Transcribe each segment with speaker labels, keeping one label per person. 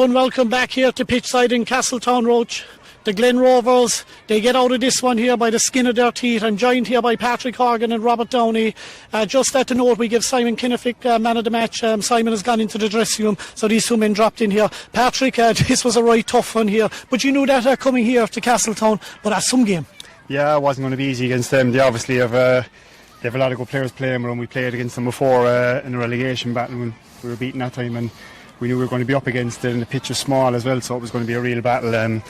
Speaker 1: Hello and welcome back here to pitchside in Castletown Roach. The Glen Rovers, they get out of this one here by the skin of their teeth and joined here by Patrick Horgan and Robert Downey. Just at the note, we give Simon Kinnifick man of the match. Simon has gone into the dressing room, so these two men dropped in here. Patrick, this was a right tough one here, but you knew that coming here to Castletown, but that's some game.
Speaker 2: Yeah, it wasn't going to be easy against them. They obviously have they have a lot of good players playing, and we played against them before in a relegation battle when we were beaten that time, and we knew we were going to be up against it, and the pitch was small as well, so it was going to be a real battle.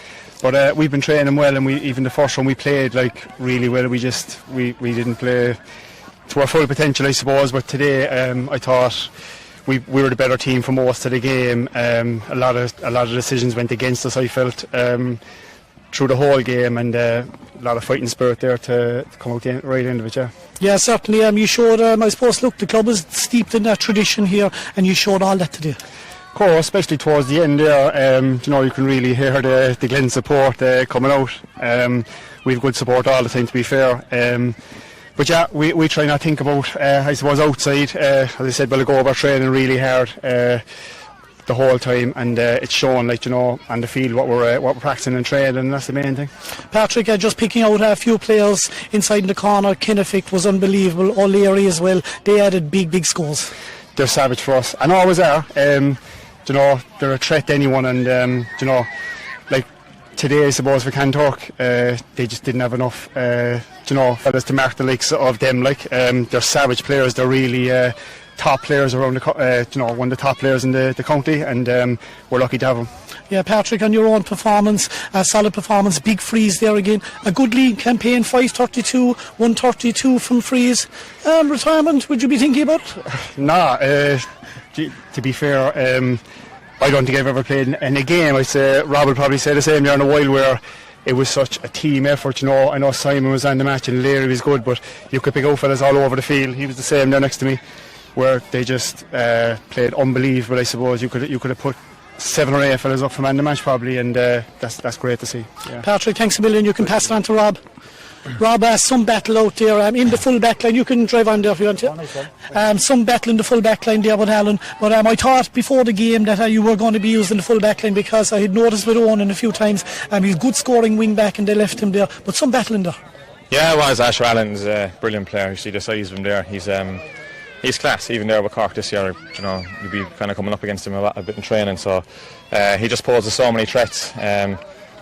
Speaker 2: But we've been training well, and even the first one we played really well. We didn't play to our full potential, I suppose. But today, I thought we were the better team for most of the game. A lot of decisions went against us, I felt, through the whole game, and a lot of fighting spirit there to come out the right end of it.
Speaker 1: Yeah, certainly. You showed. I suppose, look, the club is steeped in that tradition here, and you showed all that today.
Speaker 2: Of course, especially towards the end there, you can really hear the Glen support coming out. We have good support all the time, to be fair. But yeah, we try not to think about, I suppose, outside. As I said, we'll go over training really hard the whole time, and it's shown, on the field what we're practicing and training, and that's the main thing.
Speaker 1: Patrick, just picking out a few players inside in the corner. Kinnifick was unbelievable. O'Leary as well. They added big scores.
Speaker 2: They're savage for us, and always are. They're a threat to anyone, and like today, I suppose, for Kanturk, they just didn't have enough fellas to mark the likes of them. They're savage players. They're really top players around the one of the top players in the county, and we're lucky to have them.
Speaker 1: Yeah, Patrick, on your own performance, a solid performance, big freeze there again. A good league campaign, 532, 132 from freeze. Retirement, would you be thinking about?
Speaker 2: Nah, to be fair, I don't think I've ever played in a game. I say Rob will probably say the same here in a while, where it was such a team effort. I know Simon was on the match and Larry was good, but you could pick out fellas all over the field. He was the same there next to me, where they just played unbelievable. I suppose you could have put 7 or 8 fellas up for man of the match probably, and that's great to see. Yeah.
Speaker 1: Patrick, thanks a million. You can pass it on to Rob. Rob, some battle out there in the full back line. You can drive on there if you want to. Some battle in the full back line there with Alan. But I thought before the game that you were going to be using the full back line, because I had noticed with Eoin a few times he's good scoring wing back, and they left him there. But some battle in there.
Speaker 3: Yeah, it was. Asher Allen's a brilliant player. You see the size of him there. He's class. Even there with Cork this year, you'd be kind of coming up against him a bit in training. So he just poses so many threats.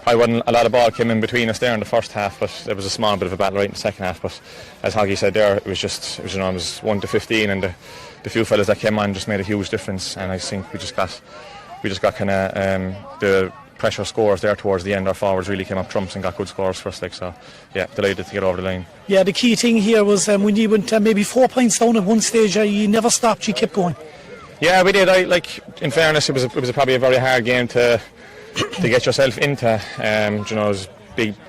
Speaker 3: A lot of ball came in between us there in the first half, but there was a small bit of a battle right in the second half. But as Hoggy said there, it was 1 to 15, and the few fellas that came on just made a huge difference. And I think we just got kind of the pressure scores there towards the end. Our forwards really came up trumps and got good scores for us. So yeah, delighted to get over the line. Yeah,
Speaker 1: the key thing here was when you went maybe 4 points down at one stage, you never stopped. You kept going.
Speaker 3: Yeah, we did. In fairness, it was probably a very hard game to get yourself into. It was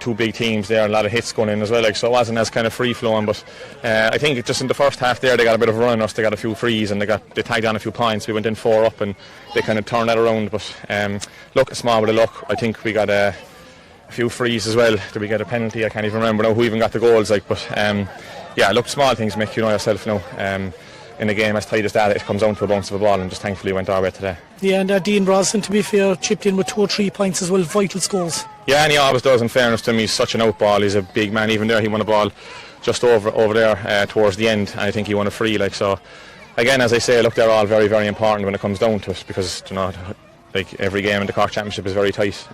Speaker 3: two big teams there, and a lot of hits going in as well. So it wasn't as kind of free flowing. But I think just in the first half there, they got a bit of a run on us. They got a few frees, and they tagged on a few points. We went in 4 up, and they kind of turned that around. But look, a small bit of luck. I think we got a few frees as well. Did we get a penalty? I can't even remember now who even got the goals. But yeah, look, small things make yourself now. In a game as tight as that, it comes down to a bounce of a ball, and just thankfully went our way today.
Speaker 1: Yeah, and Dean Brosnan, to be fair, chipped in with 2 or 3 points as well, vital scores.
Speaker 3: Yeah, and he always does. In fairness to him, he's such an out ball. He's a big man. Even there, he won a ball just over there towards the end, and I think he won a free. So again, as I say, look, they're all very, very important when it comes down to it, because every game in the Cork Championship is very tight.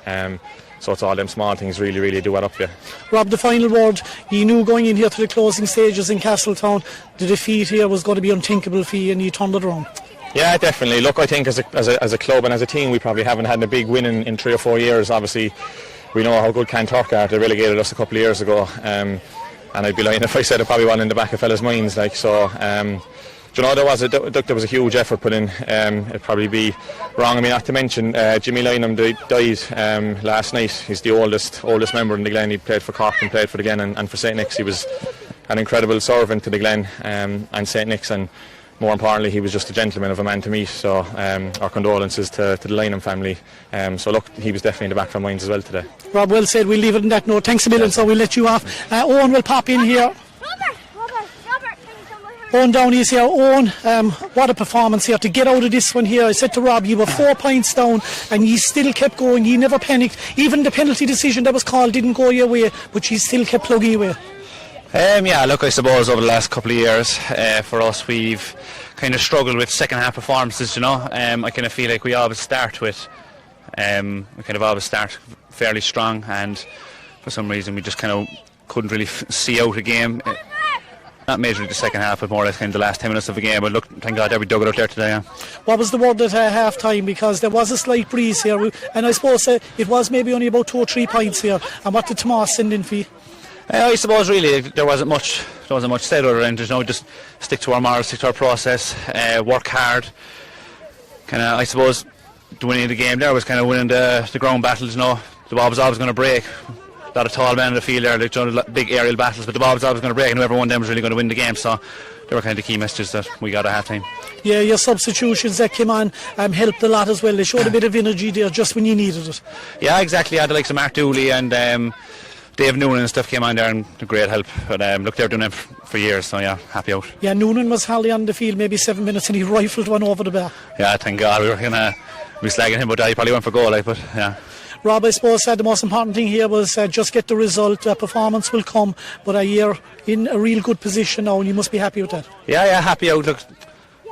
Speaker 3: So it's all them small things really do add up. Yeah.
Speaker 1: Rob, the final word. You knew going in here to the closing stages in Castletown, the defeat here was going to be unthinkable for you, and you turned it around.
Speaker 3: Yeah, definitely. Look, I think as a club and as a team, we probably haven't had a big win in 3 or 4 years. Obviously, we know how good Kanturk are. They relegated us a couple of years ago, and I'd be lying if I said it probably wasn't in the back of fellas' minds. There was a huge effort put in. It'd probably be wrong of me not to mention Jimmy Lynham died last night. He's the oldest member in the Glen. He played for Cork and played for the Glen and for St. Nick's. He was an incredible servant to the Glen and St. Nick's, and more importantly, he was just a gentleman of a man to meet. So our condolences to the Lynham family. So look, he was definitely in the back of our minds as well today.
Speaker 1: Rob, well said. We'll leave it on that note. Thanks a million. So we'll let you off. Eoin will pop in here. Owen Downey is here. Owen, what a performance here to get out of this one here. I said to Rob, you were 4 points down and you still kept going. You never panicked. Even the penalty decision that was called didn't go your way, but you still kept plugging away.
Speaker 4: Yeah, look, I suppose over the last couple of years for us, we've kind of struggled with second half performances, you know. I kind of feel like we always start fairly strong, and for some reason we just kind of couldn't really see out a game. Not majorly the second half, but more or less kind of the last 10 minutes of the game. But look, thank God we dug it out there today. Yeah.
Speaker 1: What was the word at half time? Because there was a slight breeze here, and I suppose it was maybe only about 2 or 3 points here. And what did Tomas send in for you?
Speaker 4: I suppose really there wasn't much said other than just stick to our morals, stick to our process, work hard. Kind of, I suppose, the winning of the game there was kind of winning the ground battles. You know, the ball was always going to break. A lot of tall men in the field there, like, big aerial battles, but the ball was always going to break, and whoever won them was really going to win the game. So they were kind of the key messages that we got at half time.
Speaker 1: Yeah, your substitutions that came on helped a lot as well. They showed a bit of energy there just when you needed it.
Speaker 4: Yeah, exactly. I had the likes of Mark Dooley and Dave Noonan and stuff came on there, and a great help. But look, they were doing it for years, so yeah, happy out.
Speaker 1: Yeah, Noonan was hardly on the field, maybe 7 minutes, and he rifled one over the bar.
Speaker 4: Yeah, thank God. We were gonna be slagging him, but he probably went for goal, but yeah.
Speaker 1: Rob, I suppose the most important thing here was just get the result. Performance will come, but you're in a real good position now, and you must be happy with that.
Speaker 4: Yeah, happy out. Look,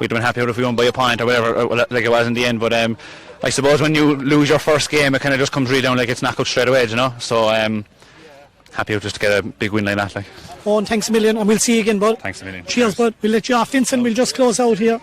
Speaker 4: we'd have been happy out if we won by a point or whatever, like it was in the end. But I suppose when you lose your first game, it kind of just comes really down like it's knockout straight away, you know. So happy out just to get a big win like that.
Speaker 1: Oh, and thanks a million, and we'll see you again, bud.
Speaker 4: Thanks a million.
Speaker 1: Cheers, bud. We'll let you off, Vincent. We'll just close out here.